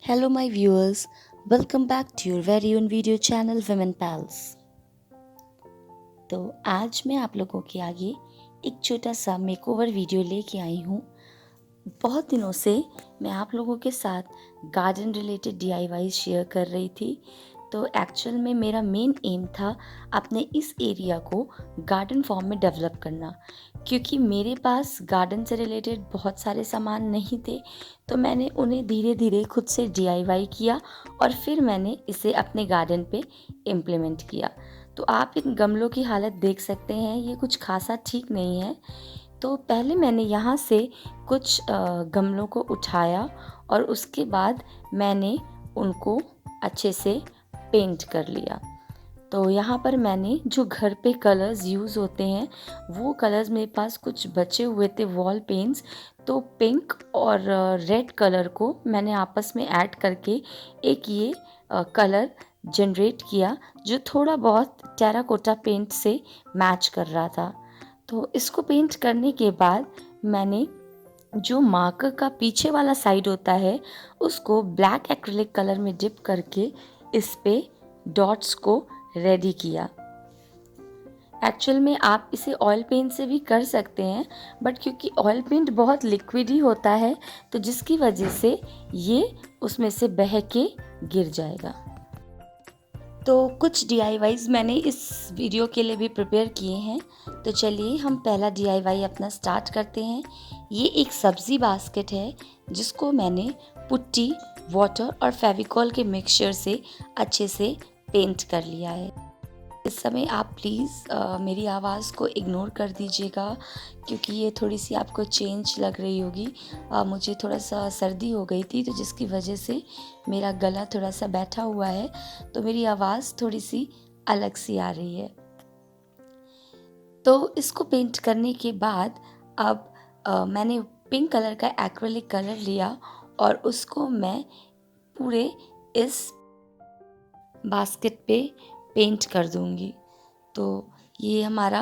Hello, my viewers. Welcome back to your very own video channel Women Pals. तो आज मैं आप लोगों के आगे एक छोटा सा मेकओवर वीडियो लेके आई हूँ। बहुत दिनों से मैं आप लोगों के साथ गार्डन रिलेटेड DIY शेयर कर रही थी। तो एक्चुअल में मेरा मेन एम था अपने इस एरिया को गार्डन फॉर्म में डेवलप करना, क्योंकि मेरे पास गार्डन से रिलेटेड बहुत सारे सामान नहीं थे। तो मैंने उन्हें धीरे धीरे खुद से DIY किया और फिर मैंने इसे अपने गार्डन पे इम्प्लीमेंट किया। तो आप इन गमलों की हालत देख सकते हैं, ये कुछ खासा ठीक नहीं है। तो पहले मैंने यहाँ से कुछ गमलों को उठाया और उसके बाद मैंने उनको अच्छे से पेंट कर लिया। तो यहाँ पर मैंने जो घर पे कलर्स यूज़ होते हैं वो कलर्स मेरे पास कुछ बचे हुए थे, वॉल पेंट्स। तो पिंक और रेड कलर को मैंने आपस में ऐड करके एक ये कलर जनरेट किया जो थोड़ा बहुत टेराकोटा पेंट से मैच कर रहा था। तो इसको पेंट करने के बाद मैंने जो मार्कर का पीछे वाला साइड होता है उसको ब्लैक एक्रिलिक कलर में डिप करके इस पे डॉट्स को रेडी किया। एक्चुअल में आप इसे ऑयल पेंट से भी कर सकते हैं, बट क्योंकि ऑयल पेंट बहुत लिक्विड ही होता है तो जिसकी वजह से ये उसमें से बह के गिर जाएगा। तो कुछ DIYs मैंने इस वीडियो के लिए भी प्रिपेयर किए हैं। तो चलिए हम पहला DIY अपना स्टार्ट करते हैं। ये एक सब्ज़ी बास्केट है जिसको मैंने पुट्टी, वाटर और फेविकॉल के मिक्सचर से अच्छे से पेंट कर लिया है। इस समय आप प्लीज़ मेरी आवाज़ को इग्नोर कर दीजिएगा, क्योंकि ये थोड़ी सी आपको चेंज लग रही होगी। मुझे थोड़ा सा सर्दी हो गई थी, तो जिसकी वजह से मेरा गला थोड़ा सा बैठा हुआ है, तो मेरी आवाज़ थोड़ी सी अलग सी आ रही है। तो इसको पेंट करने के बाद अब मैंने पिंक कलर का एक्रिलिक कलर लिया और उसको मैं पूरे इस बास्केट पे पेंट कर दूंगी। तो ये हमारा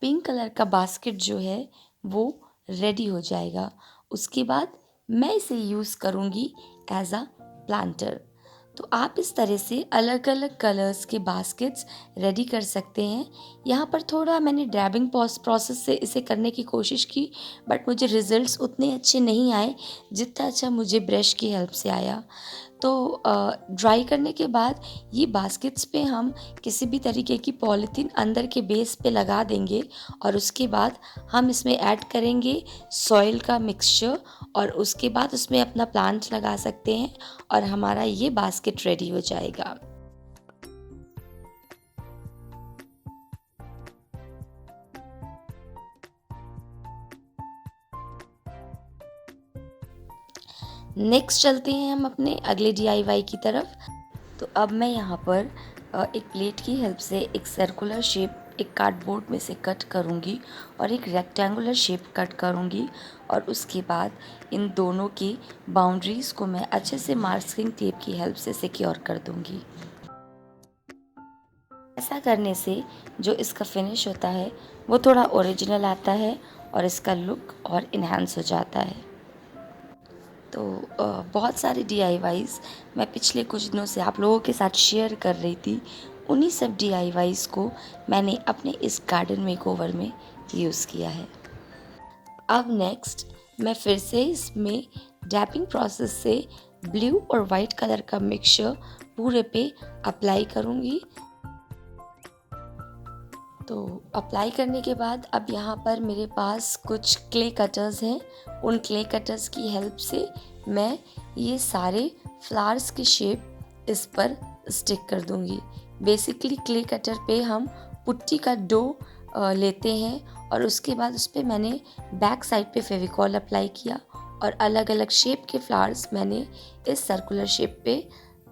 पिंक कलर का बास्केट जो है वो रेडी हो जाएगा। उसके बाद मैं इसे यूज़ करूँगी एज अ प्लांटर। तो आप इस तरह से अलग अलग कलर्स के बास्केट्स रेडी कर सकते हैं। यहाँ पर थोड़ा मैंने ड्रैबिंग प्रोसेस से इसे करने की कोशिश की, बट मुझे रिजल्ट्स उतने अच्छे नहीं आए जितना अच्छा मुझे ब्रश की हेल्प से आया। तो ड्राई करने के बाद ये बास्केट्स पे हम किसी भी तरीके की पॉलीथीन अंदर के बेस पे लगा देंगे और उसके बाद हम इसमें ऐड करेंगे सॉइल का मिक्सचर और उसके बाद उसमें अपना प्लांट लगा सकते हैं और हमारा ये बास्केट रेडी हो जाएगा। नेक्स्ट चलते हैं हम अपने अगले DIY की तरफ। तो अब मैं यहाँ पर एक प्लेट की हेल्प से एक सर्कुलर शेप एक कार्डबोर्ड में से कट करूँगी और एक रेक्टेंगुलर शेप कट करूँगी और उसके बाद इन दोनों की बाउंड्रीज़ को मैं अच्छे से मास्किंग टेप की हेल्प से सिक्योर कर दूँगी। ऐसा करने से जो इसका फिनिश होता है वो थोड़ा ओरिजिनल आता है और इसका लुक और इन्हांस हो जाता है। तो बहुत सारे DIYs मैं पिछले कुछ दिनों से आप लोगों के साथ शेयर कर रही थी। उन्हीं सब DIYs को मैंने अपने इस गार्डन मेकओवर में यूज़ किया है। अब नेक्स्ट मैं फिर से इसमें डैपिंग प्रोसेस से ब्लू और वाइट कलर का मिक्सचर पूरे पे अप्लाई करूँगी। तो अप्लाई करने के बाद अब यहाँ पर मेरे पास कुछ क्ले कटर्स हैं। उन क्ले कटर्स की हेल्प से मैं ये सारे फ्लावर्स की शेप इस पर स्टिक कर दूँगी। बेसिकली क्ले कटर पे हम पुट्टी का डो लेते हैं और उसके बाद उस पर मैंने बैक साइड पे फेविकॉल अप्लाई किया और अलग अलग शेप के फ्लावर्स मैंने इस सर्कुलर शेप पे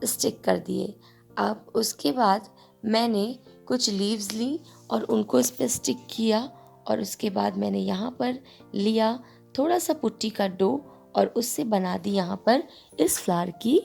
स्टिक कर दिए। अब उसके बाद मैंने कुछ लीव्स ली और उनको इस पर स्टिक किया और उसके बाद मैंने यहाँ पर लिया थोड़ा सा पुट्टी का डो और उससे बना दी यहाँ पर इस फ्लावर की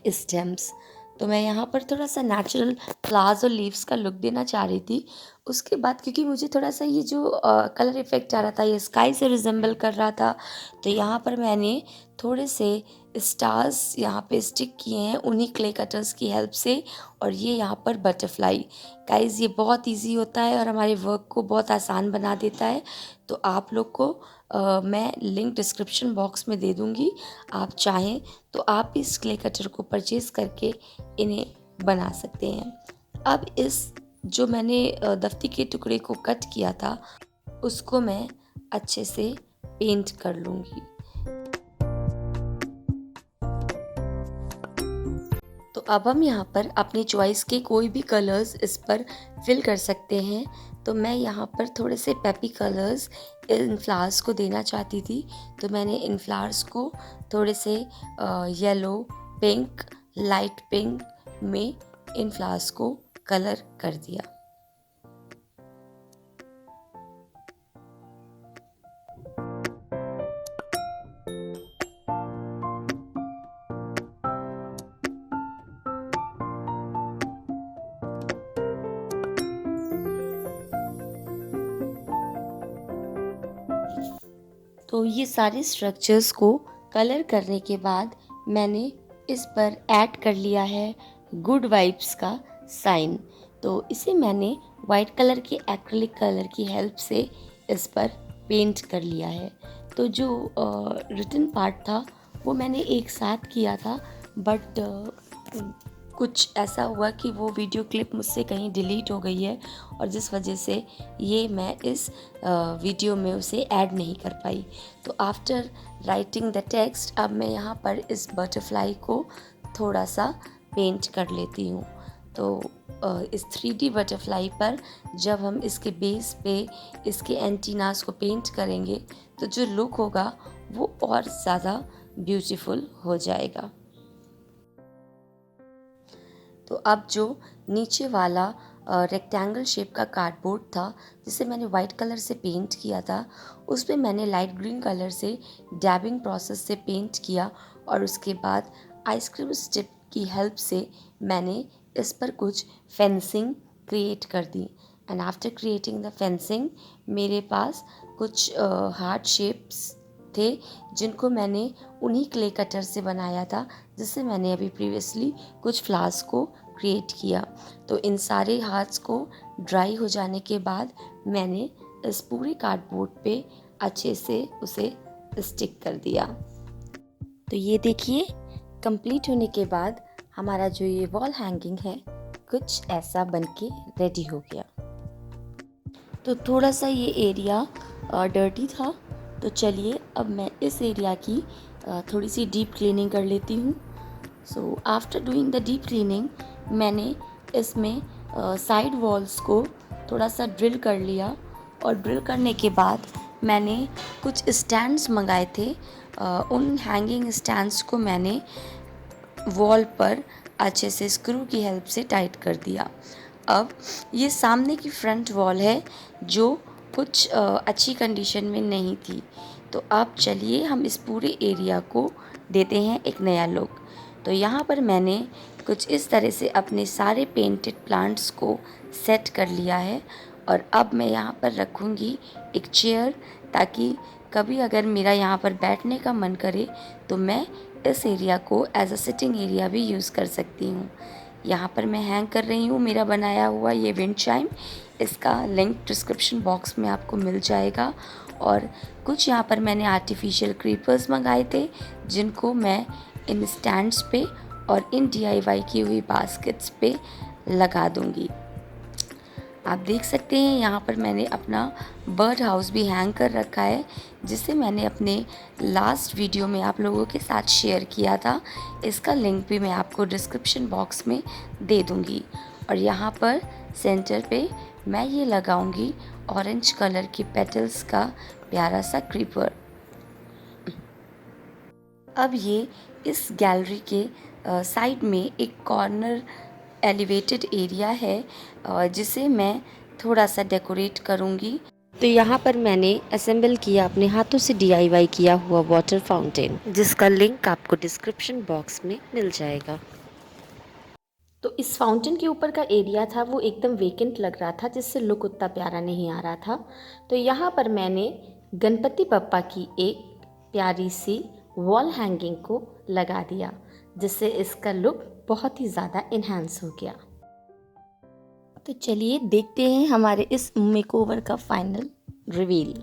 स्टेम्स। तो मैं यहाँ पर थोड़ा सा नेचुरल फ्लावर्स और लीव्स का लुक देना चाह रही थी, उसके बाद क्योंकि मुझे थोड़ा-सा ये जो कलर इफ़ेक्ट आ रहा था ये स्काई से रिज़ेम्बल कर रहा था, तो यहाँ पर मैंने थोड़े से स्टार्स यहाँ पे स्टिक किए हैं उन्हीं क्ले कटर्स की हेल्प से, और ये यहाँ पर बटरफ्लाई। गाइज़ ये बहुत ईज़ी होता है और हमारे वर्क को बहुत आसान बना देता है। तो आप लोग को मैं लिंक डिस्क्रिप्शन बॉक्स में दे दूँगी। आप चाहें तो आप इस क्ले कटर को परचेज़ करके इन्हें बना सकते हैं। अब इस जो मैंने दफ्ती के टुकड़े को कट किया था उसको मैं अच्छे से पेंट कर लूँगी। तो अब हम यहाँ पर अपनी चॉइस के कोई भी कलर्स इस पर फिल कर सकते हैं। तो मैं यहाँ पर थोड़े से पेपी कलर्स इन फ्लावर्स को देना चाहती थी, तो मैंने इन फ्लावर्स को थोड़े से येलो, पिंक, लाइट पिंक में इन फ्लावर्स को कलर कर दिया। तो ये सारे स्ट्रक्चर्स को कलर करने के बाद मैंने इस पर ऐड कर लिया है गुड वाइब्स का साइन। तो इसे मैंने वाइट कलर के एक्रिलिक कलर की हेल्प से इस पर पेंट कर लिया है। तो जो रिटन पार्ट था वो मैंने एक साथ किया था, बट कुछ ऐसा हुआ कि वो वीडियो क्लिप मुझसे कहीं डिलीट हो गई है, और जिस वजह से ये मैं इस वीडियो में उसे ऐड नहीं कर पाई। तो आफ्टर राइटिंग द टेक्स्ट अब मैं यहाँ पर इस बटरफ्लाई को थोड़ा सा पेंट कर लेती हूँ। तो इस 3D बटरफ्लाई पर जब हम इसके बेस पे इसके एंटीनास को पेंट करेंगे तो जो लुक होगा वो और ज़्यादा ब्यूटीफुल हो जाएगा। तो अब जो नीचे वाला रेक्टेंगल शेप का कार्डबोर्ड था जिसे मैंने वाइट कलर से पेंट किया था, उस पे मैंने लाइट ग्रीन कलर से डैबिंग प्रोसेस से पेंट किया, और उसके बाद आइसक्रीम स्टिक की हेल्प से मैंने इस पर कुछ फेंसिंग क्रिएट कर दी। And after creating the fencing मेरे पास कुछ हार्ट शेप्स थे जिनको मैंने उन्हीं क्ले कटर से बनाया था जिससे मैंने अभी प्रीवियसली कुछ फ्लावर्स को क्रिएट किया। तो इन सारे हार्ट्स को ड्राई हो जाने के बाद मैंने इस पूरे कार्डबोर्ड पे अच्छे से उसे स्टिक कर दिया। तो ये देखिए, कंप्लीट होने के बाद हमारा जो ये वॉल हैंगिंग है कुछ ऐसा बनके रेडी हो गया। तो थोड़ा सा ये एरिया डर्टी था, तो चलिए अब मैं इस एरिया की थोड़ी सी डीप क्लीनिंग कर लेती हूँ। So after doing the deep cleaning मैंने इसमें साइड वॉल्स को थोड़ा सा ड्रिल कर लिया, और ड्रिल करने के बाद मैंने कुछ स्टैंड्स मंगाए थे। उन हैंगिंग स्टैंड्स को मैंने वॉल पर अच्छे से स्क्रू की हेल्प से टाइट कर दिया। अब ये सामने की फ्रंट वॉल है जो कुछ अच्छी कंडीशन में नहीं थी, तो अब चलिए हम इस पूरे एरिया को देते हैं एक नया लुक। तो यहाँ पर मैंने कुछ इस तरह से अपने सारे पेंटेड प्लांट्स को सेट कर लिया है, और अब मैं यहाँ पर रखूँगी एक चेयर, ताकि कभी अगर मेरा यहाँ पर बैठने का मन करे तो मैं इस एरिया को एज अ सिटिंग एरिया भी यूज़ कर सकती हूँ। यहाँ पर मैं हैंग कर रही हूँ मेरा बनाया हुआ ये विंड चाइम। इसका लिंक डिस्क्रिप्शन बॉक्स में आपको मिल जाएगा। और कुछ यहाँ पर मैंने आर्टिफिशियल क्रीपर्स मंगाए थे जिनको मैं इन स्टैंड्स पे और इन DIY की हुई बास्केट्स पे लगा दूँगी। आप देख सकते हैं यहाँ पर मैंने अपना बर्ड हाउस भी हैंग कर रखा है, जिसे मैंने अपने लास्ट वीडियो में आप लोगों के साथ शेयर किया था। इसका लिंक भी मैं आपको डिस्क्रिप्शन बॉक्स में दे दूँगी। और यहाँ पर सेंटर पे मैं ये लगाऊंगी ऑरेंज कलर की पेटल्स का प्यारा सा क्रीपर। अब ये इस गैलरी के साइड में एक कॉर्नर एलिवेटेड एरिया है जिसे मैं थोड़ा सा डेकोरेट करूँगी। तो यहाँ पर मैंने असेंबल किया अपने हाथों से DIY किया हुआ वाटर फाउंटेन, जिसका लिंक आपको डिस्क्रिप्शन बॉक्स में मिल जाएगा। तो इस फाउंटेन के ऊपर का एरिया था वो एकदम वेकेंट लग रहा था, जिससे लुक उतना प्यारा नहीं आ रहा था। तो यहाँ पर मैंने गणपति बप्पा की एक प्यारी सी वॉल हैंगिंग को लगा दिया, जिससे इसका लुक बहुत ही ज़्यादा इन्हांस हो गया। तो चलिए देखते हैं हमारे इस मेकओवर का फाइनल रिवील।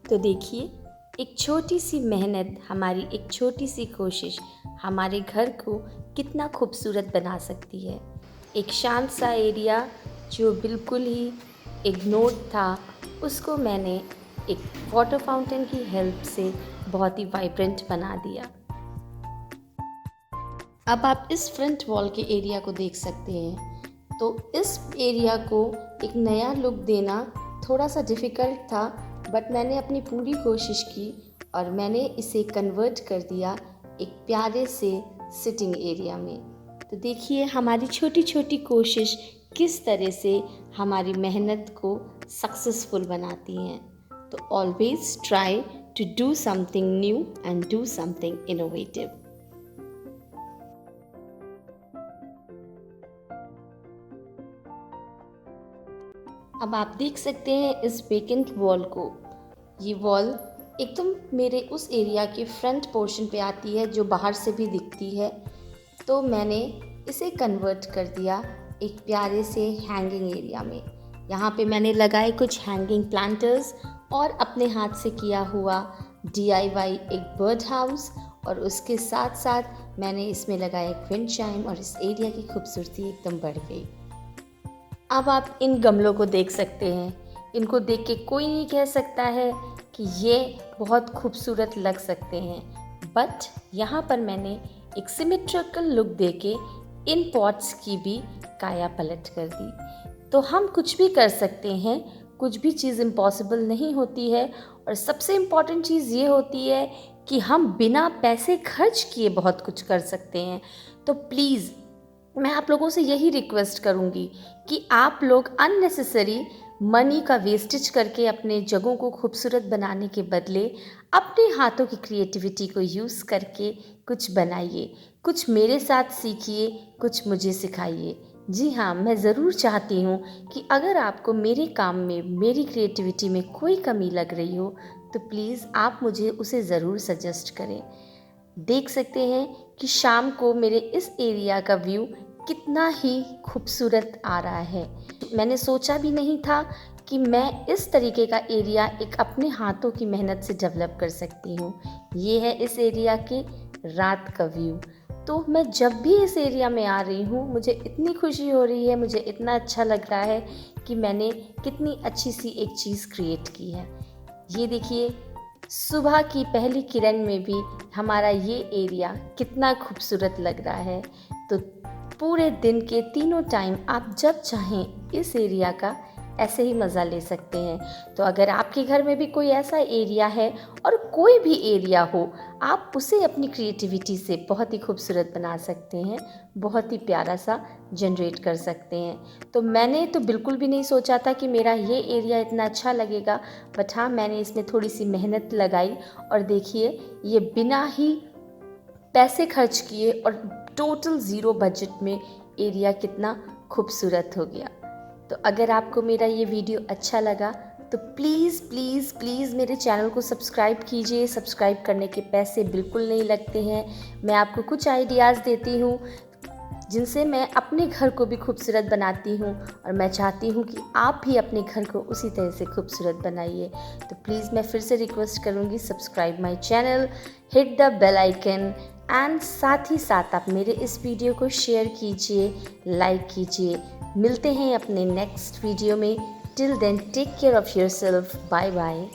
तो देखिए, एक छोटी सी मेहनत, हमारी एक छोटी सी कोशिश हमारे घर को कितना खूबसूरत बना सकती है। एक शांत सा एरिया जो बिल्कुल ही इग्नोर्ड था, उसको मैंने एक वाटर फाउंटेन की हेल्प से बहुत ही वाइब्रेंट बना दिया। अब आप इस फ्रंट वॉल के एरिया को देख सकते हैं। तो इस एरिया को एक नया लुक देना थोड़ा सा डिफ़िकल्ट था, बट मैंने अपनी पूरी कोशिश की और मैंने इसे कन्वर्ट कर दिया एक प्यारे से सिटिंग एरिया में। तो देखिए हमारी छोटी छोटी कोशिश किस तरह से हमारी मेहनत को सक्सेसफुल बनाती हैं। तो always try to do something new and do something innovative. अब आप देख सकते हैं इस वेकेंट वॉल को। ये वॉल एकदम मेरे उस एरिया के फ्रंट पोर्शन पे आती है जो बाहर से भी दिखती है। तो मैंने इसे कन्वर्ट कर दिया एक प्यारे से हैंगिंग एरिया में। यहाँ पे मैंने लगाए कुछ हैंगिंग प्लांटर्स और अपने हाथ से किया हुआ DIY एक बर्ड हाउस, और उसके साथ साथ मैंने इसमें लगाया एक विंड चाइम, और इस एरिया की खूबसूरती एकदम बढ़ गई। अब आप इन गमलों को देख सकते हैं। इनको देख के कोई नहीं कह सकता है कि ये बहुत खूबसूरत लग सकते हैं, बट यहाँ पर मैंने एक सिमेट्रिकल लुक देके इन पॉट्स की भी काया पलट कर दी। तो हम कुछ भी कर सकते हैं, कुछ भी चीज़ इम्पॉसिबल नहीं होती है। और सबसे इम्पॉर्टेंट चीज़ ये होती है कि हम बिना पैसे खर्च किए बहुत कुछ कर सकते हैं। तो प्लीज़ मैं आप लोगों से यही रिक्वेस्ट करूँगी कि आप लोग अननेसेसरी मनी का वेस्टेज करके अपने जगहों को खूबसूरत बनाने के बदले अपने हाथों की क्रिएटिविटी को यूज़ करके कुछ बनाइए, कुछ मेरे साथ सीखिए, कुछ मुझे सिखाइए। जी हाँ, मैं ज़रूर चाहती हूँ कि अगर आपको मेरे काम में, मेरी क्रिएटिविटी में कोई कमी लग रही हो तो प्लीज़ आप मुझे उसे ज़रूर सजेस्ट करें। देख सकते हैं कि शाम को मेरे इस एरिया का व्यू कितना ही खूबसूरत आ रहा है। मैंने सोचा भी नहीं था कि मैं इस तरीके का एरिया एक अपने हाथों की मेहनत से डेवलप कर सकती हूँ। ये है इस एरिया के रात का व्यू। तो मैं जब भी इस एरिया में आ रही हूँ मुझे इतनी खुशी हो रही है, मुझे इतना अच्छा लग रहा है कि मैंने कितनी अच्छी सी एक चीज़ क्रिएट की है। ये देखिए, सुबह की पहली किरण में भी हमारा ये एरिया कितना खूबसूरत लग रहा है। तो पूरे दिन के तीनों टाइम आप जब चाहें इस एरिया का ऐसे ही मज़ा ले सकते हैं। तो अगर आपके घर में भी कोई ऐसा एरिया है, और कोई भी एरिया हो, आप उसे अपनी क्रिएटिविटी से बहुत ही खूबसूरत बना सकते हैं, बहुत ही प्यारा सा जनरेट कर सकते हैं। तो मैंने तो बिल्कुल भी नहीं सोचा था कि मेरा ये एरिया इतना अच्छा लगेगा, बट हाँ, मैंने इसमें थोड़ी सी मेहनत लगाई और देखिए ये बिना ही पैसे खर्च किए और टोटल ज़ीरो बजट में एरिया कितना खूबसूरत हो गया। तो अगर आपको मेरा ये वीडियो अच्छा लगा तो प्लीज़ प्लीज़ प्लीज़ मेरे चैनल को सब्सक्राइब कीजिए। सब्सक्राइब करने के पैसे बिल्कुल नहीं लगते हैं। मैं आपको कुछ आइडियाज़ देती हूँ जिनसे मैं अपने घर को भी खूबसूरत बनाती हूँ, और मैं चाहती हूँ कि आप भी अपने घर को उसी तरह से खूबसूरत बनाइए। तो प्लीज़ मैं फिर से रिक्वेस्ट करूँगी, subscribe my channel, hit the bell icon, and साथ ही साथ आप मेरे इस वीडियो को शेयर कीजिए, लाइक कीजिए। मिलते हैं अपने नेक्स्ट वीडियो में। Till then take care of yourself. Bye bye.